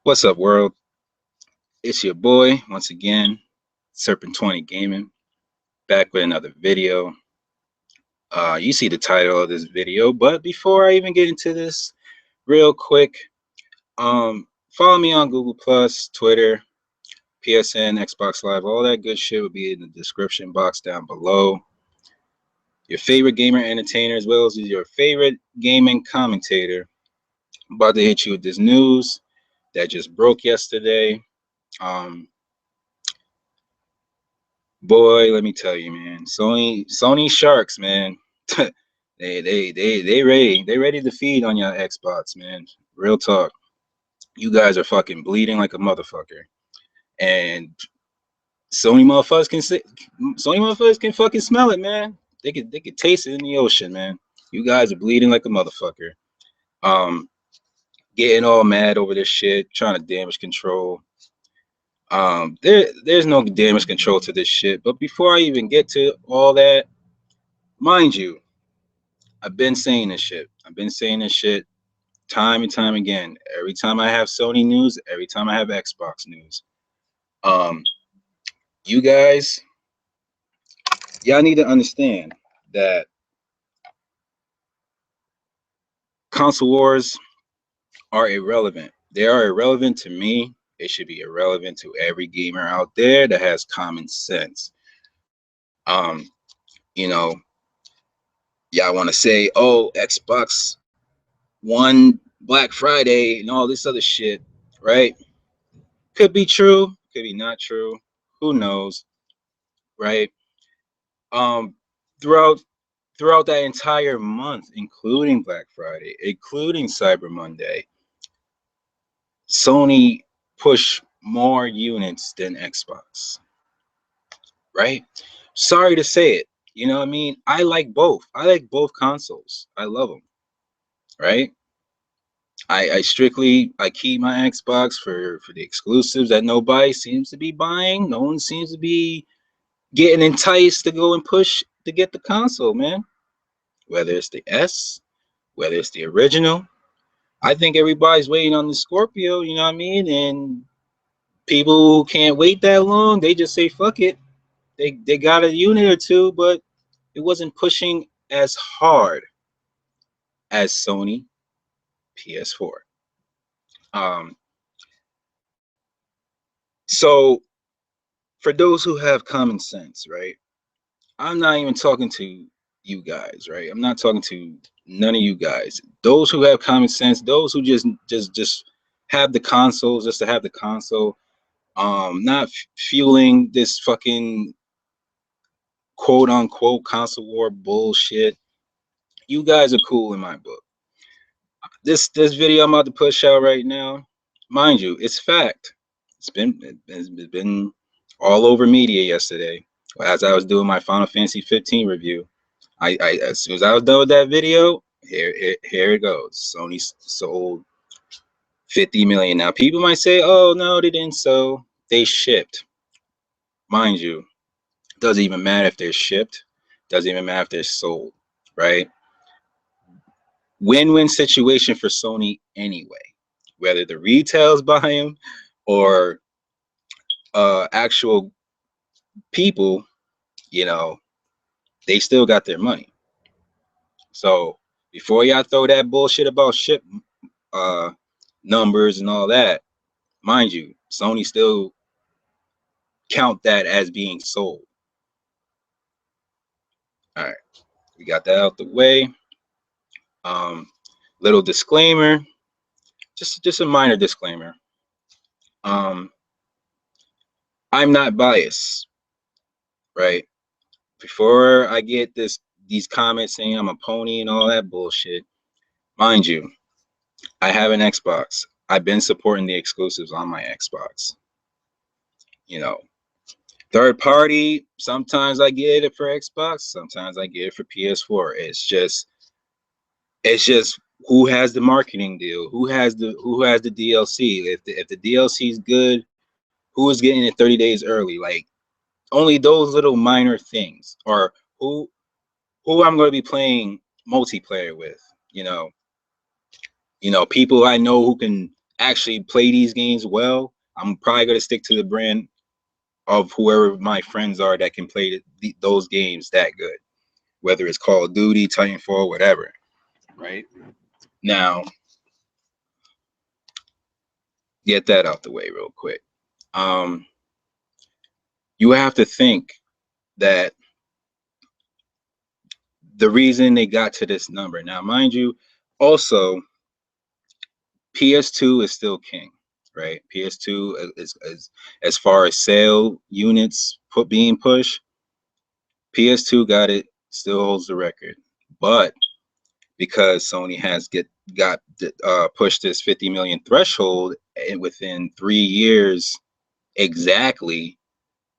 What's up, world? It's your boy once again, Serpent 20 Gaming, back with another video. You see the title of this video, but before I even get into this, real quick, follow me on Google Plus, Twitter, PSN, Xbox Live, all that good shit will be in the description box down below. Your favorite gamer entertainer, as well as your favorite gaming commentator. I'm about to hit you with this news that just broke yesterday. Um, Boy, let me tell you, man. Sony Sharks, man. they ready to feed on your Xbox, man. Real talk. You guys are fucking bleeding like a motherfucker. And Sony motherfuckers can say, Sony motherfuckers can fucking smell it, man. They could taste it in the ocean, man. You guys are bleeding like a motherfucker. Um, Getting all mad over this shit, trying to damage control. There's no damage control to this shit. But before I even get to all that, mind you, I've been saying this shit. I've been saying this shit time and time again. Every time I have Sony news, every time I have Xbox news. Um, you guys, y'all need to understand that console wars are irrelevant. They are irrelevant to me. They should be irrelevant to every gamer out there that has common sense. Um, you know, y'all want to say, oh, Xbox won Black Friday and all this other shit, right? Could be true, could be not true. Who knows, right? Um, throughout throughout that entire month, including Black Friday, including Cyber Monday, Sony pushed more units than Xbox, right? Sorry to say it, you know what I mean? I like both. I like both consoles. I love them, right? I keep my Xbox for the exclusives that nobody seems to be buying. No one seems to be getting enticed to go and push to get the console, man. Whether it's the S, whether it's the original. I think everybody's waiting on the Scorpio, you know what I mean? And people who can't wait that long, they just say fuck it. They got a unit or two, but it wasn't pushing as hard as Sony PS4. Um, so for those who have common sense, right? I'm not even talking to you guys, right? I'm not talking to none of you guys. Those who have common sense, those who just have the consoles just to have the console, not fueling this fucking quote unquote console war bullshit. You guys are cool in my book. This video I'm about to push out right now, mind you, it's fact. It's been all over media yesterday as I was doing my Final Fantasy 15 review. I as soon as I was done with that video, here it goes. Sony sold 50 million. Now people might say, "Oh no, they didn't sell. They shipped." Mind you, doesn't even matter if they're shipped. Doesn't even matter if they're sold. Right? Win-win situation for Sony anyway. Whether the retails buy them or actual people, you know, they still got their money. So before y'all throw that bullshit about ship uh, numbers and all that, mind you, Sony still count that as being sold. All right, we got that out the way. Um, Little disclaimer, just a minor disclaimer. Um, I'm not biased, right? Before I get these comments saying I'm a pony and all that bullshit, mind you, I have an Xbox. I've been supporting the exclusives on my Xbox. You know, third party, sometimes I get it for Xbox, sometimes I get it for PS4. It's just who has the marketing deal, who has the DLC. If the DLC is good, who is getting it 30 days early? Like only those little minor things, or who I'm going to be playing multiplayer with. You know, people I know who can actually play these games well, I'm probably gonna stick to the brand of whoever my friends are that can play those games that good, whether it's Call of Duty, Titanfall, whatever. Right now, get that out the way real quick. Um, you have to think that the reason they got to this number. Now, mind you, also PS2 is still king, right? PS2 is as far as sale units being pushed. PS2 got it, still holds the record, but because Sony has got pushed this 50 million threshold, and within 3 years exactly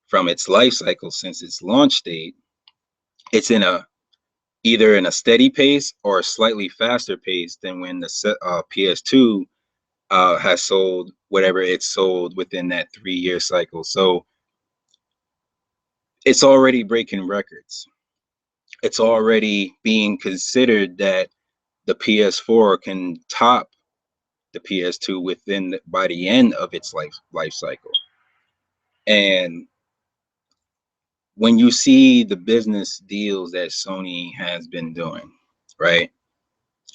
from its life cycle since its launch date, it's in a either in a steady pace or a slightly faster pace than when the PS2 has sold whatever it sold within that 3 year cycle. So it's already breaking records. It's already being considered that the PS4 can top the PS2 by the end of its life cycle. And when you see the business deals that Sony has been doing, right?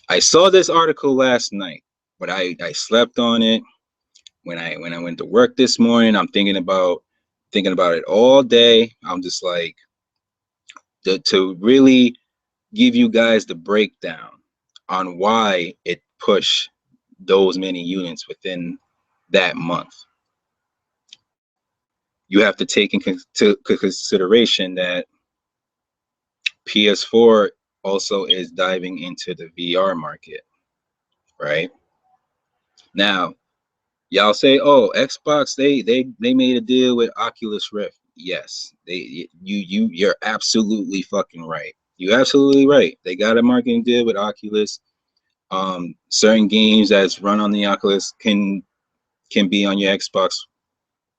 I saw this article last night, but I slept on it. When I went to work this morning, I'm thinking about it all day. I'm just like to really give you guys the breakdown on why it pushed those many units within that month. You have to take into consideration that PS4 also is diving into the VR market, right? Now, y'all say, "Oh, Xbox, they made a deal with Oculus Rift." Yes, you're absolutely fucking right. You're absolutely right. They got a marketing deal with Oculus. Certain games that's run on the Oculus can be on your Xbox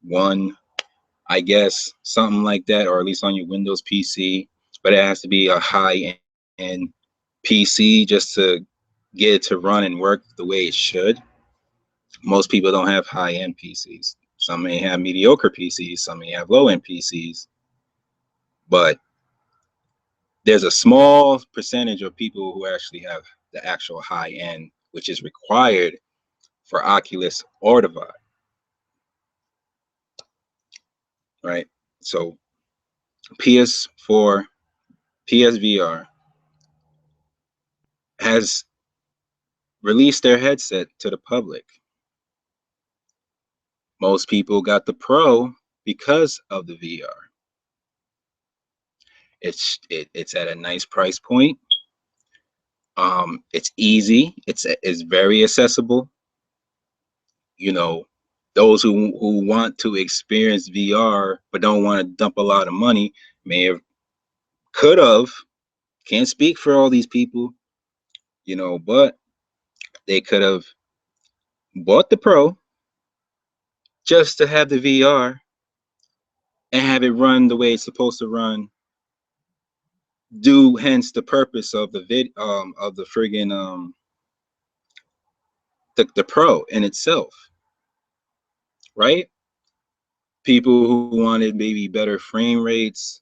One, I guess, something like that, or at least on your Windows PC. But it has to be a high-end PC just to get it to run and work the way it should. Most people don't have high-end PCs. Some may have mediocre PCs, some may have low-end PCs, but there's a small percentage of people who actually have the actual high-end, which is required for Oculus or Defy, right? So PS4, PSVR has released their headset to the public. Most people got the Pro because of the VR. It's at a nice price point. It's easy. It's very accessible. You know, those who want to experience VR but don't want to dump a lot of money may have, could have, can't speak for all these people, but they could have bought the Pro just to have the VR and have it run the way it's supposed to run. Do hence the purpose of the friggin' the Pro in itself, right? People who wanted maybe better frame rates,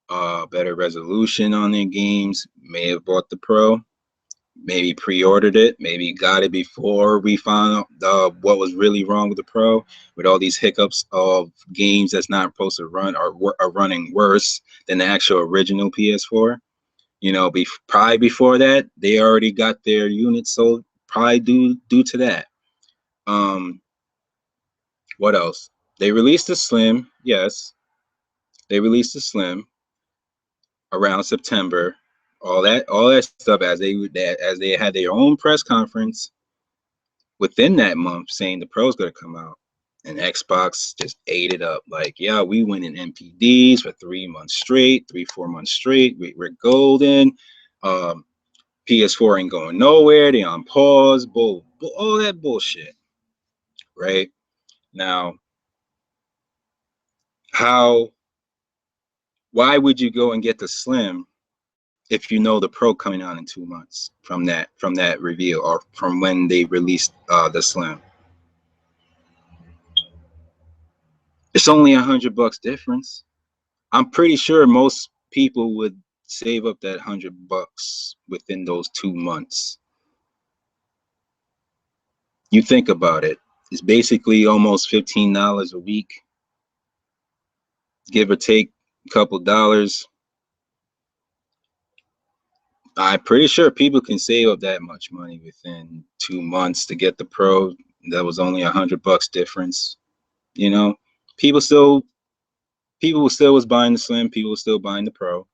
better resolution on their games may have bought the Pro, maybe pre-ordered it, maybe got it before we found out what was really wrong with the Pro, with all these hiccups of games that's not supposed to run or are running worse than the actual original PS4. Probably before that, they already got their units sold, probably due to that. What else? They released the Slim. Yes, they released the Slim around September. All that stuff as they had their own press conference within that month saying the Pro's gonna come out, and Xbox just ate it up. Like, yeah, we went in NPDs for 3 months straight, 4 months straight. We're golden. PS4 ain't going nowhere. They on pause. All that bullshit. Right now, why would you go and get the Slim if you know the Pro coming out in 2 months from that reveal or from when they released the Slim? It's only $100 difference. I'm pretty sure most people would save up that $100 within those 2 months. You think about it. It's basically almost $15 a week, give or take a couple dollars. I'm pretty sure people can save up that much money within 2 months to get the Pro. That was only $100 difference. You know, people still people still was buying the Slim. People were still buying the Pro.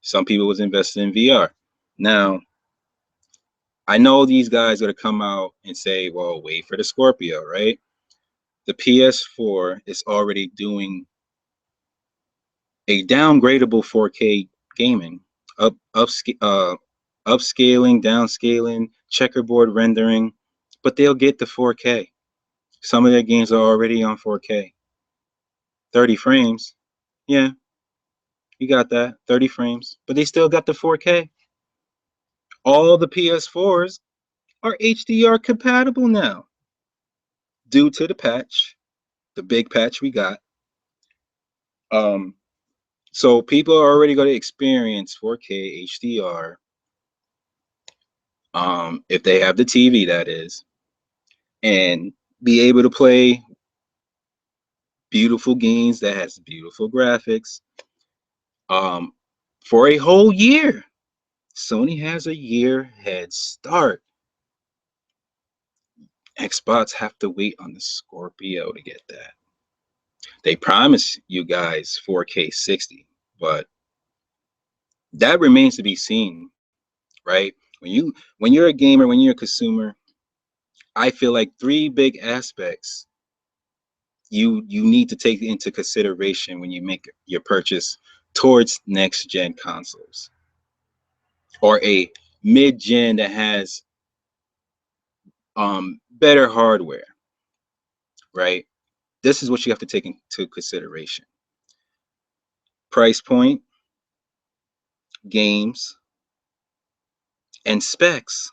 Some people was investing in VR. Now, I know these guys are gonna come out and say, "Well, wait for the Scorpio, right?" The PS4 is already doing a downgradable 4K gaming, upscaling, downscaling, checkerboard rendering, but they'll get the 4K. Some of their games are already on 4K, 30 frames. Yeah, you got that, 30 frames, but they still got the 4K. All the PS4s are HDR compatible now, due to the patch, the big patch we got. Um, so people are already going to experience 4K HDR, if they have the TV, that is, and be able to play beautiful games that has beautiful graphics, um, for a whole year. Sony has a year head start. Xbox have to wait on the Scorpio to get that. They promise you guys 4K 60, but that remains to be seen, right? When you're a gamer, when you're a consumer, I feel like three big aspects you need to take into consideration when you make your purchase towards next gen consoles or a mid gen that has better hardware, right? This is what you have to take into consideration: price point, games, and specs,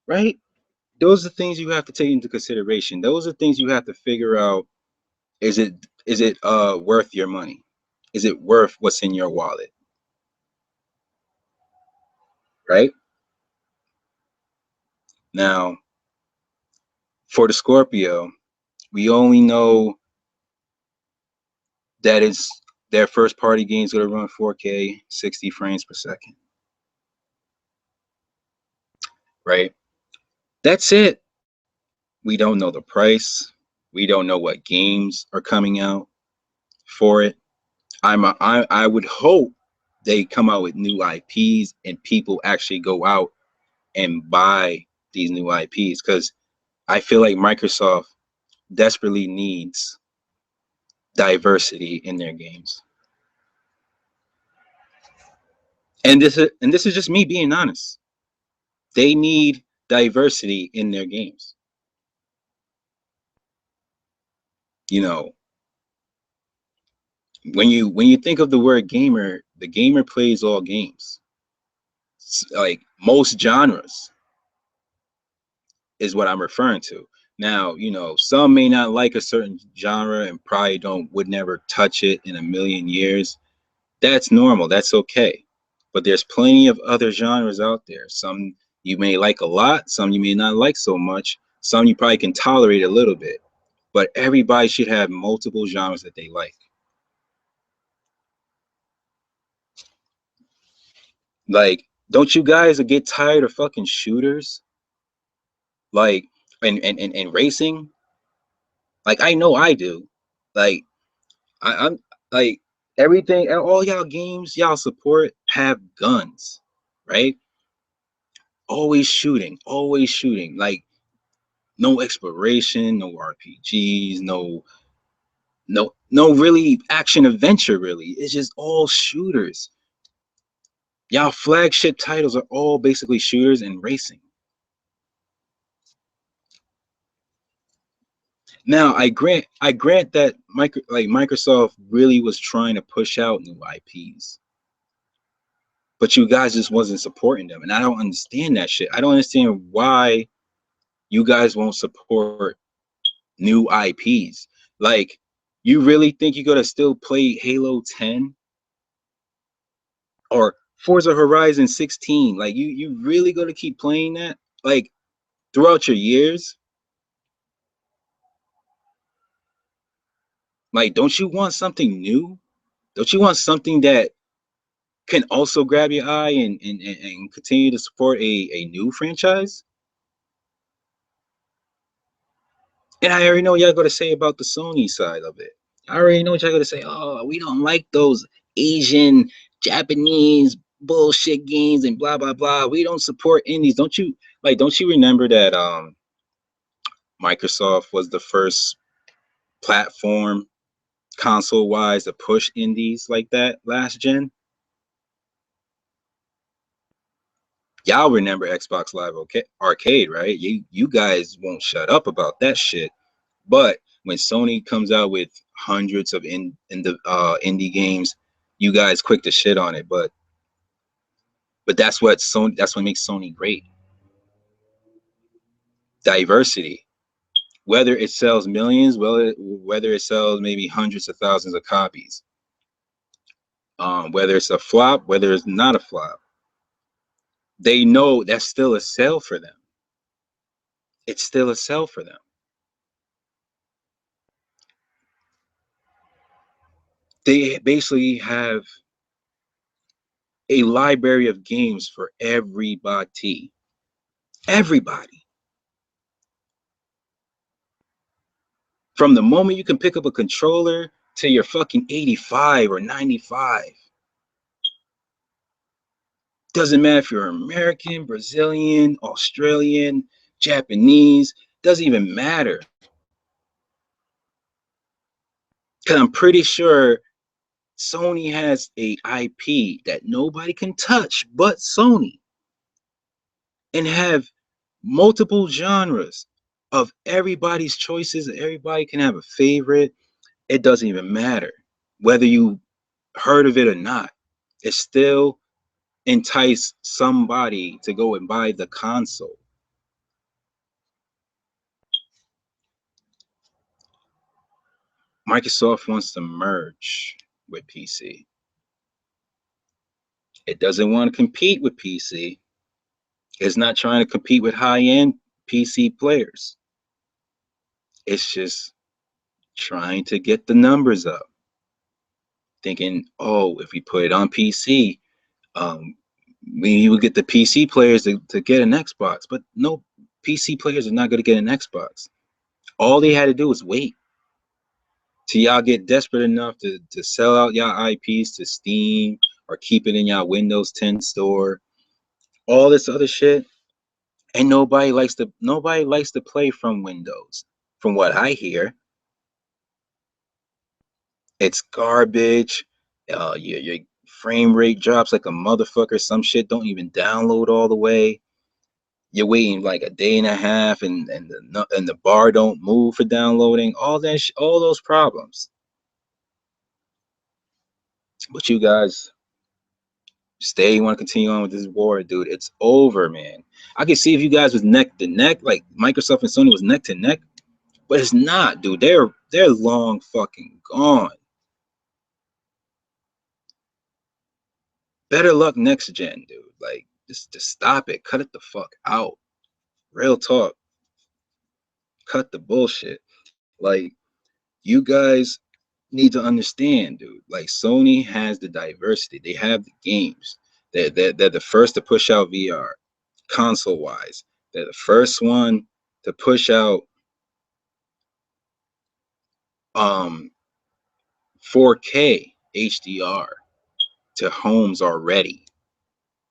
right? Those are things you have to take into consideration. Those are things you have to figure out. Is it worth your money? Is it worth what's in your wallet? Right? Now, for the Scorpio, we only know that it's their first party game's gonna run 4K, 60 frames per second. Right? That's it. We don't know the price. We don't know what games are coming out for it. I would hope they come out with new IPs and people actually go out and buy these new IPs, because I feel like Microsoft desperately needs diversity in their games. And this is just me being honest. They need diversity in their games. You know, when you think of the word gamer, the gamer plays all games. Like most genres is what I'm referring to. Now, some may not like a certain genre and probably don't would never touch it in a million years. That's normal. That's okay. But there's plenty of other genres out there. Some you may like a lot, some you may not like so much, some you probably can tolerate a little bit. But everybody should have multiple genres that they like. Like, don't you guys get tired of fucking shooters? Like, and racing? Like, I know I do. Like, I'm like, everything, all y'all games y'all support have guns, right? Always shooting, always shooting. Like, no exploration, no RPGs, no really action adventure. Really, it's just all shooters. Y'all flagship titles are all basically shooters and racing. Now, I grant that Microsoft really was trying to push out new IPs, but you guys just wasn't supporting them, and I don't understand that shit. I don't understand why you guys won't support new IPs. Like, You really think you're gonna still play Halo 10 or Forza Horizon 16? Like you really gonna keep playing that? Like throughout your years? Like, don't you want something new? Don't you want something that can also grab your eye and continue to support a new franchise? And I already know what y'all got to say about the Sony side of it. I already know what y'all got to say. Oh, we don't like those Asian, Japanese bullshit games and blah blah blah. We don't support indies. Don't you like? Don't you remember that Microsoft was the first platform console wise to push indies like that last gen? Y'all remember Xbox Live Arcade, right? You guys won't shut up about that shit. But when Sony comes out with hundreds of indie games, you guys quick to shit on it. But that's what makes Sony great. Diversity. Whether it sells millions, whether it sells maybe hundreds of thousands of copies, whether it's a flop, whether it's not a flop, they know that's still a sale for them. It's still a sell for them. They basically have a library of games for everybody. Everybody. From the moment you can pick up a controller to your fucking 85 or 95. Doesn't matter if you're American, Brazilian, Australian, Japanese, doesn't even matter. Because I'm pretty sure Sony has a IP that nobody can touch but Sony and have multiple genres of everybody's choices. Everybody can have a favorite. It doesn't even matter whether you heard of it or not. It's still entice somebody to go and buy the console. Microsoft wants to merge with PC. It doesn't want to compete with PC. It's not trying to compete with high-end PC players. It's just trying to get the numbers up. Thinking, oh, if we put it on PC, we will get the PC players to get an Xbox. But no, PC players are not going to get an Xbox. All they had to do was wait till y'all get desperate enough to sell out y'all IPs to Steam or keep it in y'all Windows 10 store, all this other shit. And nobody likes to play from Windows. From what I hear, it's garbage. Your frame rate drops like a motherfucker. Some shit don't even download all the way. You're waiting like a day and a half, and the bar don't move for downloading. All those problems. But you guys stay, want to continue on with this war, dude. It's over, man. I can see if you guys was neck to neck, like Microsoft and Sony was neck to neck, but it's not, dude. They're long fucking gone. Better luck next gen, dude. Like just stop it. Cut it the fuck out. Real talk. Cut the bullshit. Like you guys need to understand, dude. Like Sony has the diversity. They have the games. They're the first to push out VR console wise. They're the first one to push out 4K HDR to homes already.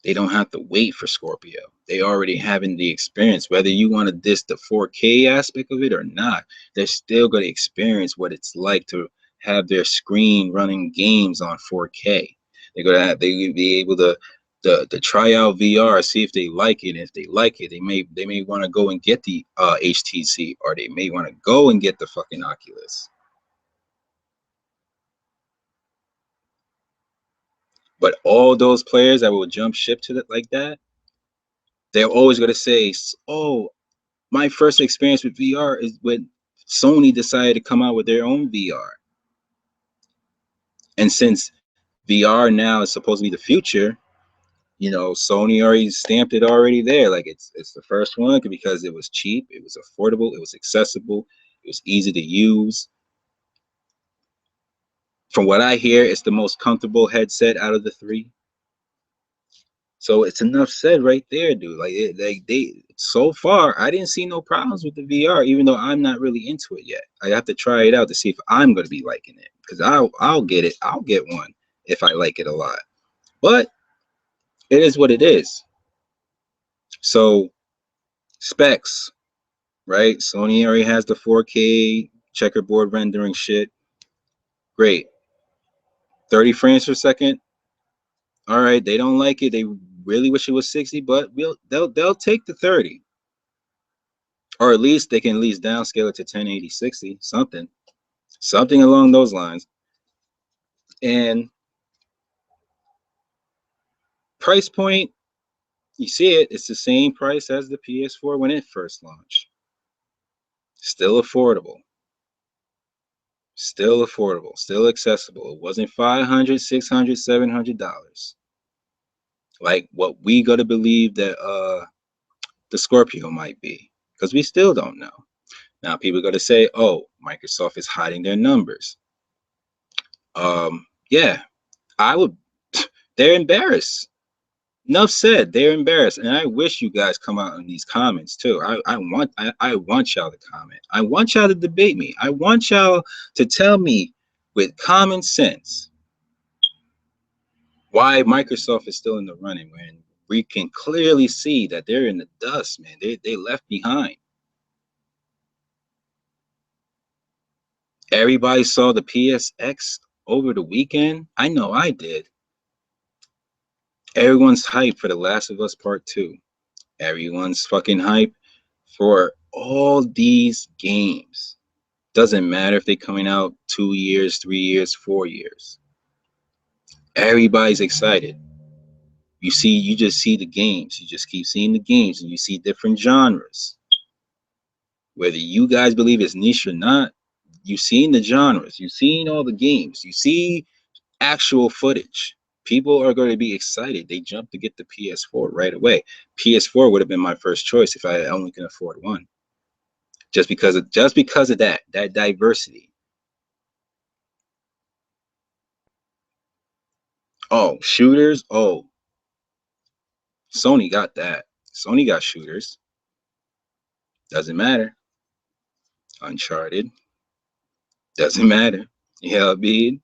They don't have to wait for Scorpio. They already having the experience. Whether you want to diss the 4K aspect of it or not, they're still going to experience what it's like to have their screen running games on 4K. They be able to try out VR, see if they like it. And if they like it, they may want to go and get the HTC, or they may want to go and get the fucking Oculus. But all those players that will jump ship to it like that, they're always going to say, "Oh, my first experience with VR is when Sony decided to come out with their own VR." And since VR now is supposed to be the future, you know, Sony already stamped it already there. Like it's the first one because it was cheap, it was affordable, it was accessible, it was easy to use. From what I hear, it's the most comfortable headset out of the three. So it's enough said right there, dude. Like they so far, I didn't see no problems with the VR, even though I'm not really into it yet. I have to try it out to see if I'm gonna be liking it. Because I'll get it. I'll get one if I like it a lot. But it is what it is. So specs, right? Sony already has the 4K checkerboard rendering shit. Great. 30 frames per second. All right, they don't like it. They really wish it was 60, but they'll take the 30. Or at least they can at least downscale it to 1080 60, something along those lines. And price point, you see it, it's the same price as the PS4 when it first launched. Still affordable, still accessible. It wasn't 500, 600, $700 like what we got to believe that the Scorpio might be, because we still don't know. Now people are going to say, oh, Microsoft is hiding their numbers. Yeah, I would. They're embarrassed. Enough said. They're embarrassed, and I wish you guys come out in these comments too. I want y'all to comment. I want y'all to debate me. I want y'all to tell me with common sense why Microsoft is still in the running when we can clearly see that they're in the dust, man. They left behind. Everybody saw the PSX over the weekend. I know I did. Everyone's hyped for The Last of Us Part 2. Everyone's fucking hyped for all these games. Doesn't matter if they're coming out 2 years, 3 years, 4 years. Everybody's excited. You just see the games. You just keep seeing the games and you see different genres. Whether you guys believe it's niche or not, you've seen the genres. You've seen all the games. You see actual footage. People are going to be excited. They jump to get the PS4 right away. PS4 would have been my first choice if I only can afford one. Just because of that diversity. Oh, shooters. Oh, Sony got that. Sony got shooters. Doesn't matter. Uncharted. Doesn't matter. Hellbeat.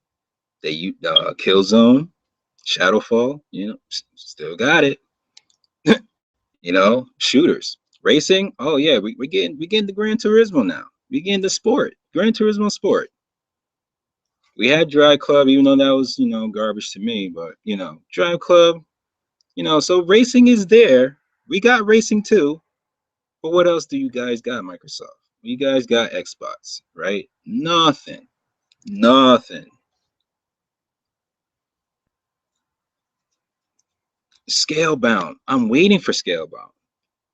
They Killzone, Shadowfall. You know, still got it. You know, shooters. Racing. Oh yeah, we getting the Gran Turismo now. We getting the sport. Gran Turismo Sport. We had Drive Club, even though that was garbage to me. But Drive Club. So racing is there. We got racing too. But what else do you guys got, Microsoft? You guys got Xbox, right? Nothing. Nothing. Scalebound. I'm waiting for Scalebound,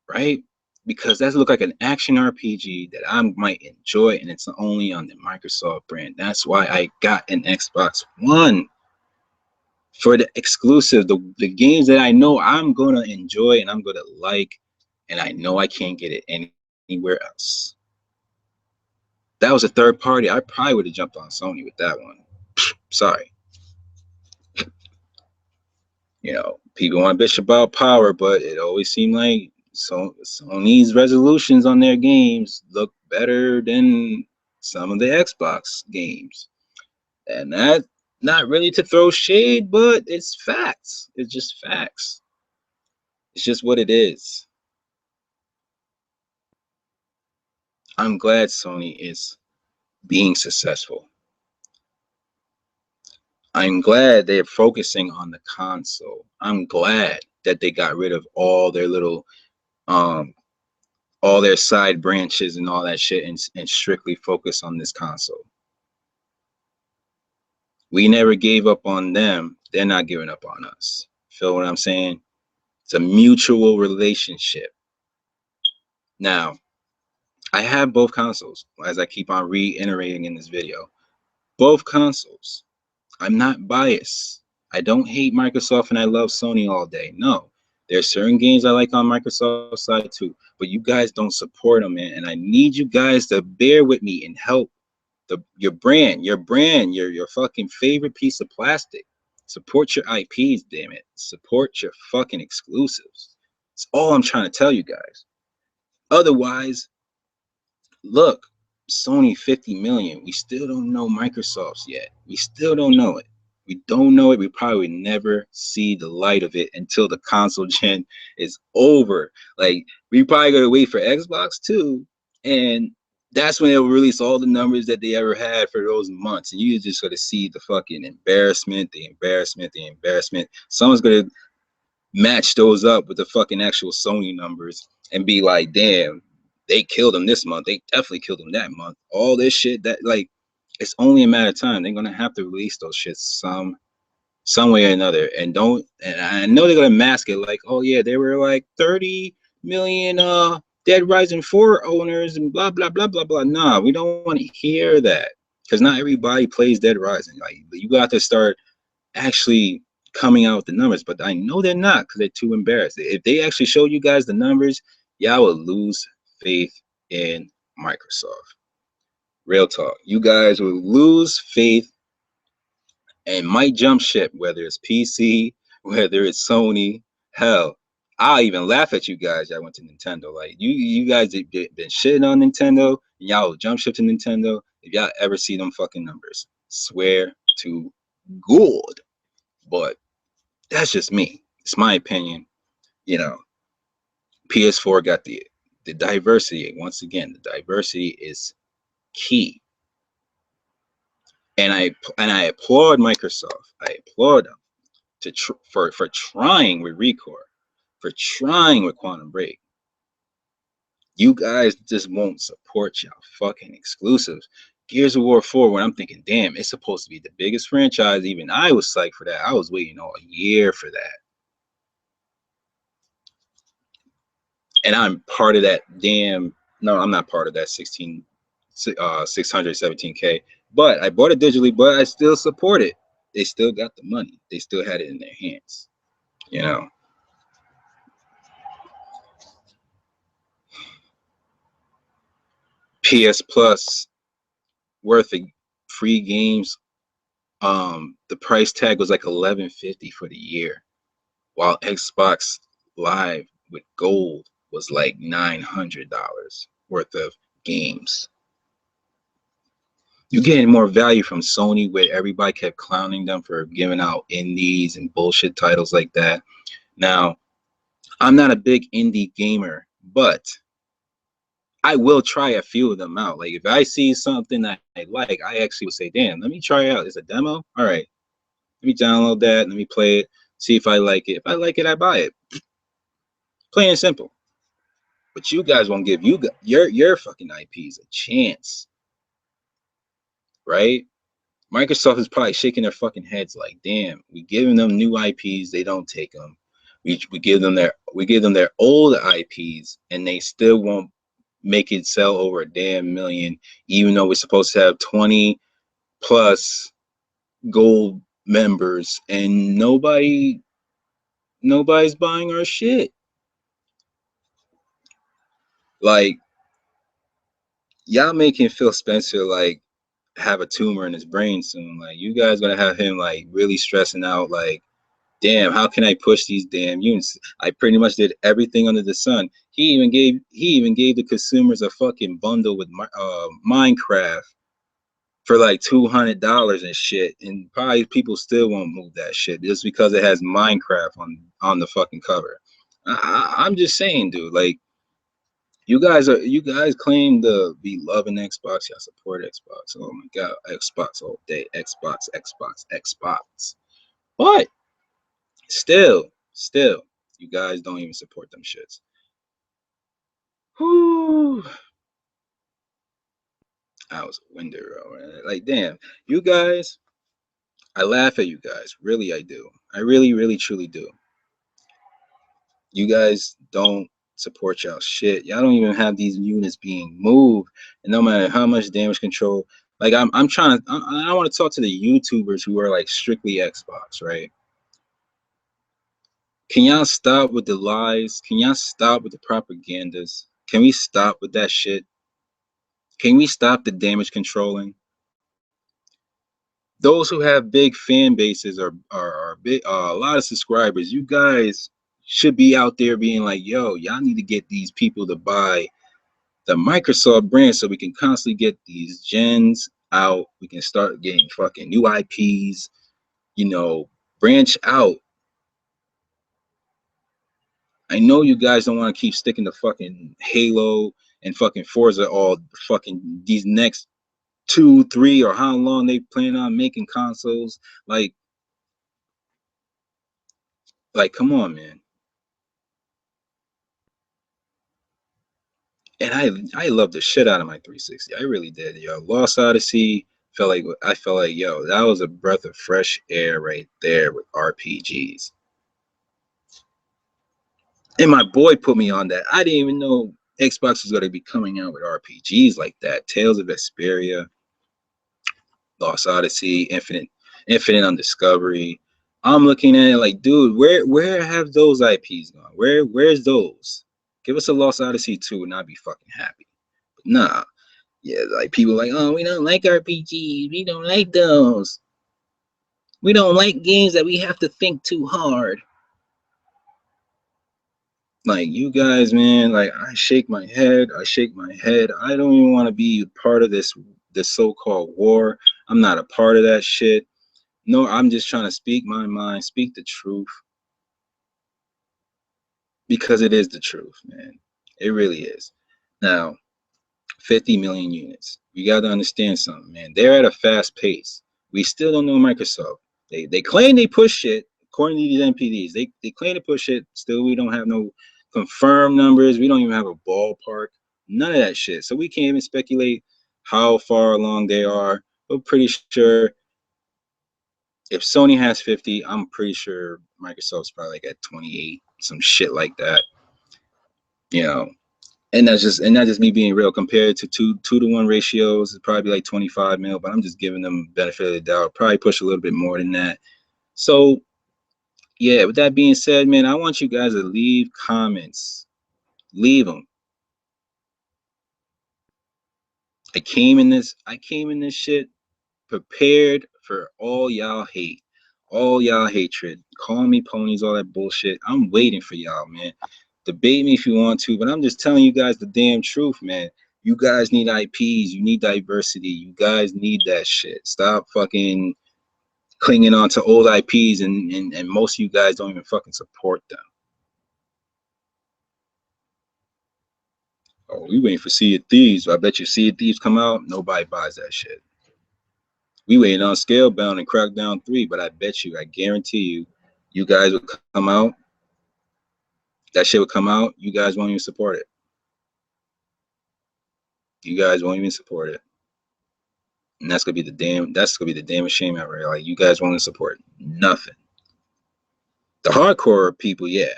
right? Because that look like an action RPG that I might enjoy, and it's only on the Microsoft brand. That's why I got an Xbox One for the exclusive, the games that I know I'm gonna enjoy and I'm gonna like, and I know I can't get it anywhere else. That was a third party. I probably would have jumped on Sony with that one. Sorry. People want to bitch about power, but it always seemed like Sony's resolutions on their games look better than some of the Xbox games. And that, not really to throw shade, but it's facts. It's just facts. It's just what it is. I'm glad Sony is being successful. I'm glad they're focusing on the console. I'm glad that they got rid of um all their side branches and all that shit and strictly focus on this console. We never gave up on them. They're not giving up on us. Feel what I'm saying? It's a mutual relationship. Now, I have both consoles, as I keep on reiterating in this video. Both consoles. I'm not biased. I don't hate Microsoft and I love Sony all day. No, there's certain games I like on Microsoft's side too, but you guys don't support them, man. And I need you guys to bear with me and help your fucking favorite piece of plastic. Support your IPs, damn it. Support your fucking exclusives. That's all I'm trying to tell you guys. Otherwise, look, Sony 50 million. We still don't know Microsoft's yet. We still don't know it. We don't know it. We probably never see the light of it until the console gen is over. Like, we probably gotta wait for Xbox too, and that's when they'll release all the numbers that they ever had for those months. And you just gotta see the fucking embarrassment, the embarrassment, the embarrassment. Someone's gonna match those up with the fucking actual Sony numbers and be like, damn, they killed them this month. They definitely killed them that month. All this shit that like it's only a matter of time. They're gonna have to release those shits some way or another. And I know they're gonna mask it like, oh yeah, there were like 30 million Dead Rising 4 owners and blah blah blah blah blah. Nah, we don't want to hear that. Because not everybody plays Dead Rising. Like you got to start actually coming out with the numbers, but I know they're not because they're too embarrassed. If they actually show you guys the numbers, y'all will lose faith in Microsoft. Real talk. You guys will lose faith and might jump ship, whether it's PC, whether it's Sony. Hell, I'll even laugh at you guys that went to Nintendo. Like you guys have been shitting on Nintendo, and y'all will jump ship to Nintendo if y'all ever see them fucking numbers. Swear to God. But that's just me. It's my opinion. You know, PS4 got the diversity. Once again, the diversity is key. And I applaud Microsoft. I applaud them for trying with Recore, for trying with Quantum Break. You guys just won't support y'all fucking exclusives. Gears of War 4, when I'm thinking, damn, it's supposed to be the biggest franchise. Even I was psyched for that. I was waiting all year for that. And I'm part of that damn. No, I'm not part of that 617K. But I bought it digitally, but I still support it. They still got the money. They still had it in their hands. You know. PS Plus worth of free games. The price tag was like $11.50 for the year, while Xbox Live with Gold was like $900 worth of games. You're getting more value from Sony, where everybody kept clowning them for giving out indies and bullshit titles like that. Now, I'm not a big indie gamer, but I will try a few of them out. Like if I see something that I like, I actually would say, damn, let me try it out. It's a demo. All right. Let me download that. Let me play it. See if I like it. If I like it, I buy it. Plain and simple. But you guys won't give your fucking IPs a chance. Right? Microsoft is probably shaking their fucking heads like, damn, we giving them new IPs, they don't take them. We give them their old IPs, and they still won't make it sell over a damn million, even though we're supposed to have 20 plus gold members, and nobody's buying our shit. Like y'all making Phil Spencer like have a tumor in his brain soon. Like you guys gonna have him like really stressing out like, damn, how can I push these damn units? I pretty much did everything under the sun. He even gave the consumers a fucking bundle with Minecraft for like $200 and shit, and probably people still won't move that shit just because it has Minecraft on the fucking cover. I'm just saying, dude. Like you guys claim to be loving Xbox. Y'all support Xbox. Oh my god, Xbox all day. Xbox, Xbox, Xbox. But still, you guys don't even support them shits. Whoo. I was a window, like damn, you guys. I laugh at you guys. Really, I do. I really, really, truly do. You guys don't support y'all shit. Y'all don't even have these units being moved, and no matter how much damage control, Like I'm trying to. I want to talk to the YouTubers who are like strictly Xbox, right? Can y'all stop with the lies? Can y'all stop with the propagandas? Can we stop with that shit? Can we stop the damage controlling? Those who have big fan bases are big, a lot of subscribers. You guys should be out there being like, yo, y'all need to get these people to buy the Microsoft brand so we can constantly get these gens out. We can start getting fucking new IPs, you know, branch out. I know you guys don't want to keep sticking to fucking Halo and fucking Forza all fucking these next 2, 3, or how long they plan on making consoles. Like, come on, man. And I love the shit out of my 360. I really did, yo. Lost Odyssey I felt like, yo, that was a breath of fresh air right there with RPGs. And my boy put me on that. I didn't even know Xbox was gonna be coming out with RPGs like that. Tales of Vesperia, Lost Odyssey, Infinite Undiscovery. I'm looking at it like, dude, where have those IPs gone? Where's those? Give us a Lost Odyssey 2 and I'd be fucking happy. But nah. Yeah, like people like, oh, we don't like RPGs. We don't like those. We don't like games that we have to think too hard. Like you guys, man, like I shake my head. I shake my head. I don't even want to be part of this so-called war. I'm not a part of that shit. No, I'm just trying to speak my mind, speak the truth because it is the truth, man. It really is. Now, 50 million units. You got to understand something, man. They're at a fast pace. We still don't know Microsoft. They claim they push it according to these NPDs. They claim to push it. Still, we don't have no confirmed numbers. We don't even have a ballpark. None of that shit. So we can't even speculate how far along they are. We're pretty sure if Sony has 50, I'm pretty sure Microsoft's probably like at 28, some shit like that. You know, and that's just me being real. Compared to 2-to-1 ratios, it's probably like 25 mil, but I'm just giving them benefit of the doubt. Probably push a little bit more than that. So yeah, with that being said, man, I want you guys to leave comments. Leave them. I came in this shit prepared for all y'all hate, all y'all hatred. Call me ponies, all that bullshit. I'm waiting for y'all, man. Debate me if you want to, but I'm just telling you guys the damn truth, man. You guys need IPs. You need diversity. You guys need that shit. Stop fucking clinging on to old IPs, and most of you guys don't even fucking support them. Oh, we waiting for Sea of Thieves. I bet you Sea of Thieves come out, nobody buys that shit. We waiting on Scalebound and Crackdown 3, but I bet you, I guarantee you, you guys will come out. That shit would come out. You guys won't even support it. You guys won't even support it. And that's gonna be the damn shame ever. Like you guys won't support nothing. The hardcore people, yeah.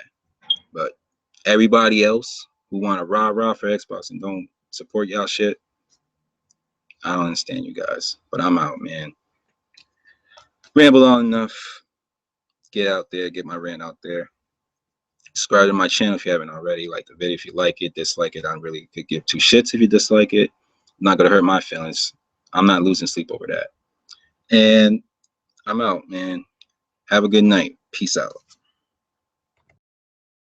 But everybody else who want to rah for Xbox and don't support y'all shit, I don't understand you guys. But I'm out, man. Ramble on enough. Get out there, get my rant out there. Subscribe to my channel if you haven't already. Like the video if you like it, dislike it. I really could give two shits if you dislike it. I'm not gonna hurt my feelings. I'm not losing sleep over that. And I'm out, man. Have a good night. Peace out.